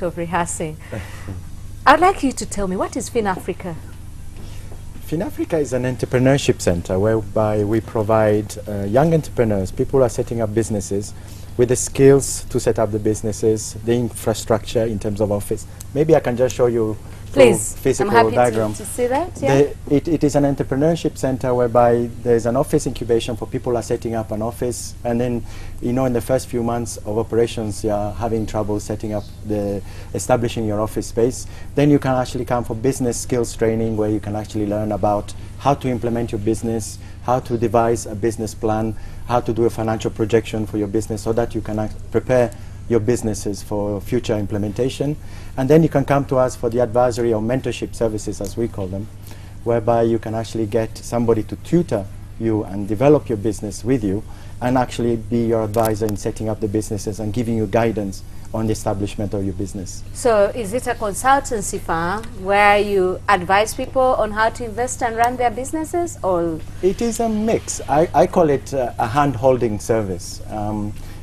of rehearsing. I'd like you to tell me, what is FinAfrica? FinAfrica is an entrepreneurship center whereby we provide young entrepreneurs, people who are setting up businesses, with the skills to set up the businesses, the infrastructure in terms of office. Maybe I can just show you Please, physical I'm happy diagram. to see that. Yeah. It is an entrepreneurship center whereby there's an office incubation for people who are setting up an office, and then, you know, in the first few months of operations, you're having trouble setting up establishing your office space. Then you can actually come for business skills training, where you can actually learn about how to implement your business, how to devise a business plan, how to do a financial projection for your business, so that you can prepare your businesses for future implementation. And then you can come to us for the advisory or mentorship services, as we call them, whereby you can actually get somebody to tutor you and develop your business with you, and actually be your advisor in setting up the businesses and giving you guidance on the establishment of your business. So is it a consultancy firm where you advise people on how to invest and run their businesses, or? It is a mix. I call it a hand-holding service.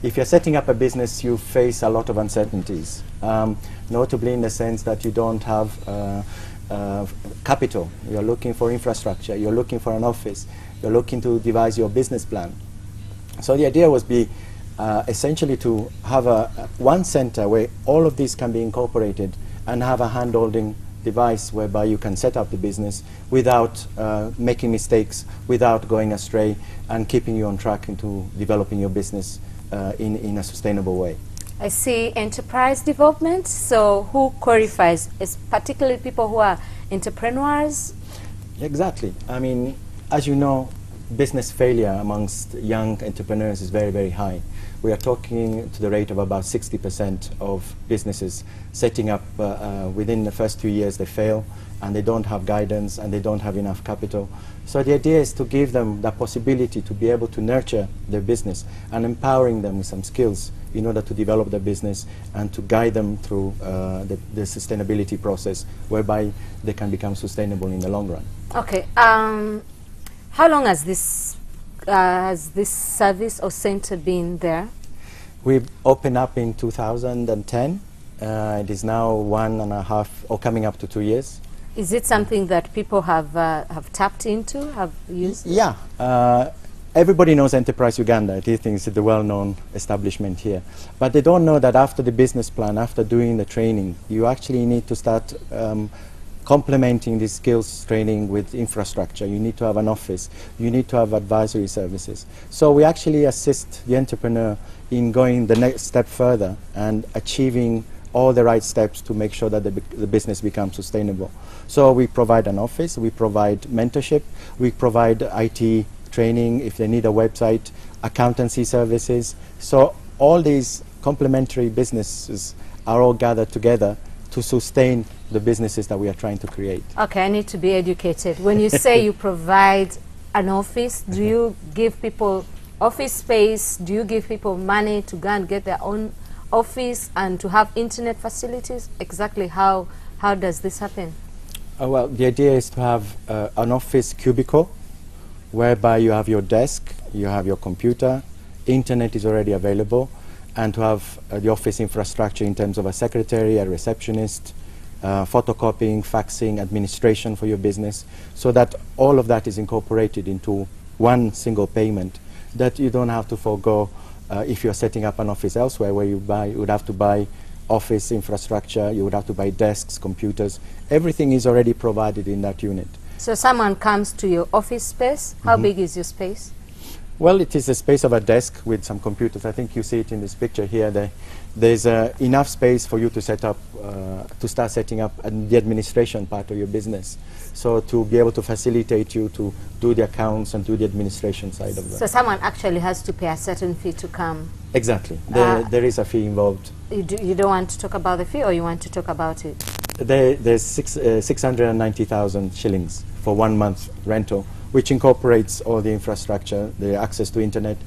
If you're setting up a business, you face a lot of uncertainties, notably in the sense that you don't have capital. You're looking for infrastructure, you're looking for an office, you're looking to devise your business plan. So the idea was essentially to have one center where all of these can be incorporated, and have a hand-holding device whereby you can set up the business without making mistakes, without going astray, and keeping you on track into developing your business in a sustainable way. I see enterprise development. So who qualifies? Is particularly people who are entrepreneurs? Exactly. I mean, as you know, business failure amongst young entrepreneurs is very, very high. We are talking to the rate of about 60% of businesses setting up within the first 2 years they fail, and they don't have guidance, and they don't have enough capital. So the idea is to give them the possibility to be able to nurture their business, and empowering them with some skills in order to develop their business and to guide them through the sustainability process, whereby they can become sustainable in the long run. Okay. How long has this service or center been there? We opened up in 2010. It is now 1.5 or coming up to 2 years. Is it something that people have tapped into, have used? Yeah. Everybody knows Enterprise Uganda. I think it's the well-known establishment here. But they don't know that after the business plan, after doing the training, you actually need to start complementing this skills training with infrastructure. You need to have an office. You need to have advisory services. So we actually assist the entrepreneur in going the next step further and achieving all the right steps to make sure that the business becomes sustainable. So we provide an office, we provide mentorship, we provide IT training if they need a website, accountancy services. So all these complementary businesses are all gathered together to sustain the businesses that we are trying to create. Okay, I need to be educated. When you say you provide an office, do you give people office space? Do you give people money to go and get their own office and to have internet facilities? Exactly how does this happen? Well, the idea is to have an office cubicle whereby you have your desk, you have your computer, internet is already available, and to have the office infrastructure in terms of a secretary, a receptionist, photocopying, faxing, administration for your business, so that all of that is incorporated into one single payment that you don't have to forego if you're setting up an office elsewhere, where you would have to buy office infrastructure, you would have to buy desks, computers. Everything is already provided in that unit. So someone comes to your office space. How big is your space? Well, it is a space of a desk with some computers. I think you see it in this picture here. There's enough space for you to set up, to start setting up the administration part of your business. So to be able to facilitate you to do the accounts and do the administration side of that. So someone actually has to pay a certain fee to come? Exactly. There is a fee involved. You don't want to talk about the fee, or you want to talk about it? There's 690,000 shillings for 1 month rental, which incorporates all the infrastructure, the access to internet,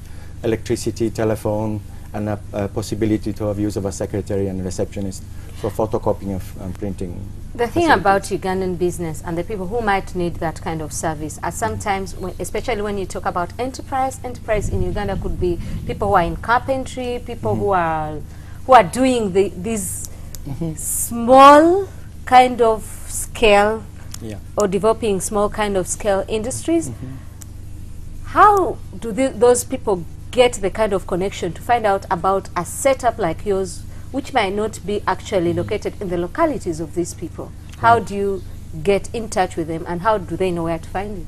electricity, telephone, and a possibility to have use of a secretary and a receptionist for photocopying and printing. The thing about Ugandan business and the people who might need that kind of service are sometimes, especially when you talk about enterprise in Uganda could be people who are in carpentry, people who are doing these small kind of scale Yeah. or developing small kind of scale industries. How do those people get the kind of connection to find out about a setup like yours, which might not be actually located in the localities of these people? How do you get in touch with them, and how do they know where to find you?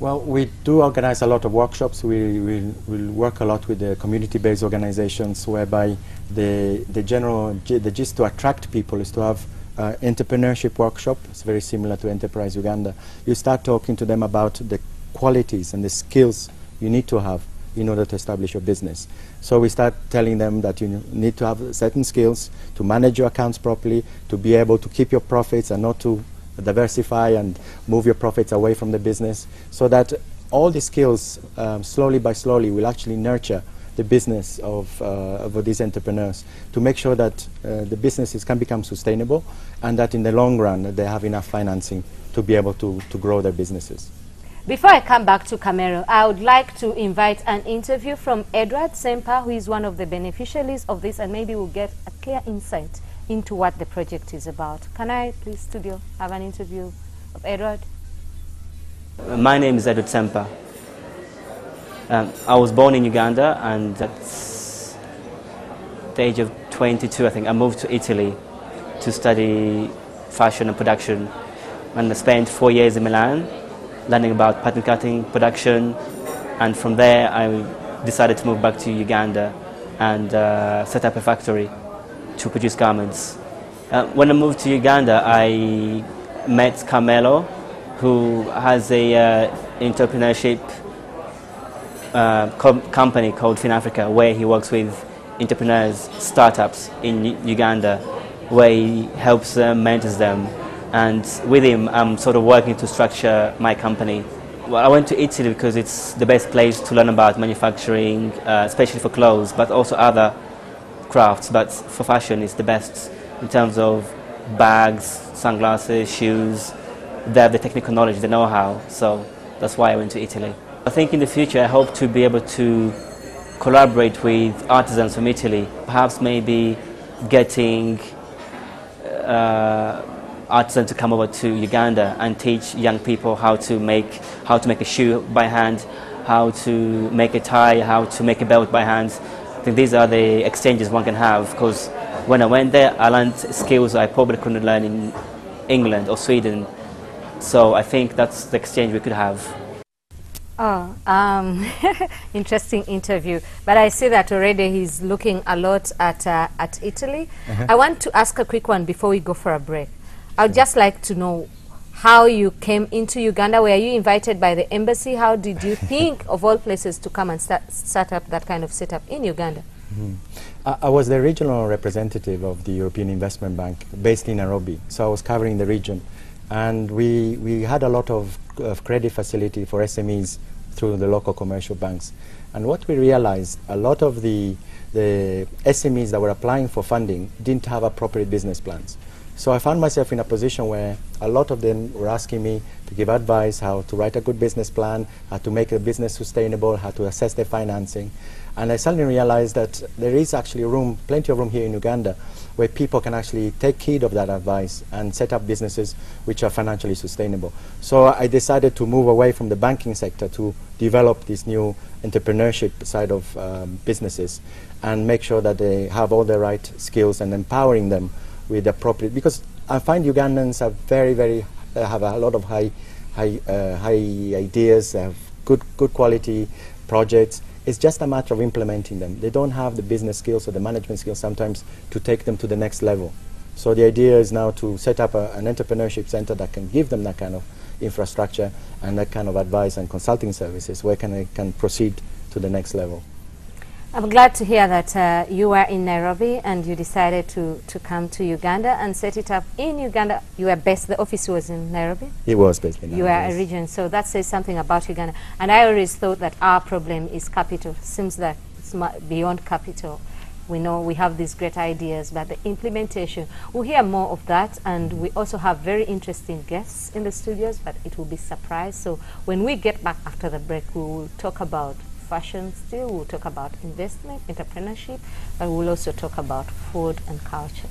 Well, we do organize a lot of workshops. We'll work a lot with the community-based organizations, whereby the gist to attract people is to have entrepreneurship workshop. It's very similar to Enterprise Uganda. You start talking to them about the qualities and the skills you need to have in order to establish your business. So we start telling them that you need to have certain skills to manage your accounts properly, to be able to keep your profits and not to diversify and move your profits away from the business, so that all the skills, slowly by slowly, will actually nurture the business of these entrepreneurs, to make sure that the businesses can become sustainable, and that in the long run they have enough financing to be able to grow their businesses. Before I come back to Carmelo, I would like to invite an interview from Edward Sempa, who is one of the beneficiaries of this, and maybe we'll get a clear insight into what the project is about. Can I, please, studio, have an interview of Edward? My name is Edward Sempa. I was born in Uganda, and at the age of 22, I think, I moved to Italy to study fashion and production. And I spent 4 years in Milan, learning about pattern cutting, production, and from there I decided to move back to Uganda and set up a factory to produce garments. When I moved to Uganda, I met Carmelo, who has a entrepreneurship company called FinAfrica, where he works with entrepreneurs, startups in Uganda, where he helps them, mentors them, and with him I'm sort of working to structure my company. Well, I went to Italy because it's the best place to learn about manufacturing, especially for clothes, but also other crafts, but for fashion it's the best in terms of bags, sunglasses, shoes. They have the technical knowledge, the know-how, so that's why I went to Italy. I think in the future I hope to be able to collaborate with artisans from Italy, perhaps maybe getting artisans to come over to Uganda and teach young people how to make a shoe by hand, how to make a tie, how to make a belt by hand. I think these are the exchanges one can have, because when I went there I learned skills I probably couldn't learn in England or Sweden. So I think that's the exchange we could have. Oh, interesting interview. But I see that already he's looking a lot at Italy. I want to ask a quick one before we go for a break. I'd just like to know how you came into Uganda. Were you invited by the embassy? How did you think of all places to come and start up that kind of setup in Uganda? I was the regional representative of the European Investment Bank based in Nairobi, so I was covering the region. And we had a lot of credit facility for SMEs through the local commercial banks. And what we realized, a lot of the SMEs that were applying for funding didn't have appropriate business plans. So I found myself in a position where a lot of them were asking me to give advice, how to write a good business plan, how to make a business sustainable, how to assess their financing. And I suddenly realized that there is actually room, plenty of room here in Uganda, where people can actually take heed of that advice and set up businesses which are financially sustainable. So I decided to move away from the banking sector to develop this new entrepreneurship side of businesses and make sure that they have all the right skills and empowering them with appropriate, because I find Ugandans are have a lot of high ideas, have good quality projects. It's just a matter of implementing them. They don't have the business skills or the management skills sometimes to take them to the next level. So the idea is now to set up an entrepreneurship center that can give them that kind of infrastructure and that kind of advice and consulting services where they can proceed to the next level. I'm glad to hear that you were in Nairobi and you decided to come to Uganda and set it up in Uganda. You were based, the office was in Nairobi? It was based in Nairobi. You are a region, so that says something about Uganda. And I always thought that our problem is capital. Seems that it's beyond capital. We know we have these great ideas, but the implementation, we'll hear more of that. And we also have very interesting guests in the studios, but it will be a surprise. So when we get back after the break, we will talk about fashion still, we'll talk about investment, entrepreneurship, but we'll also talk about food and culture.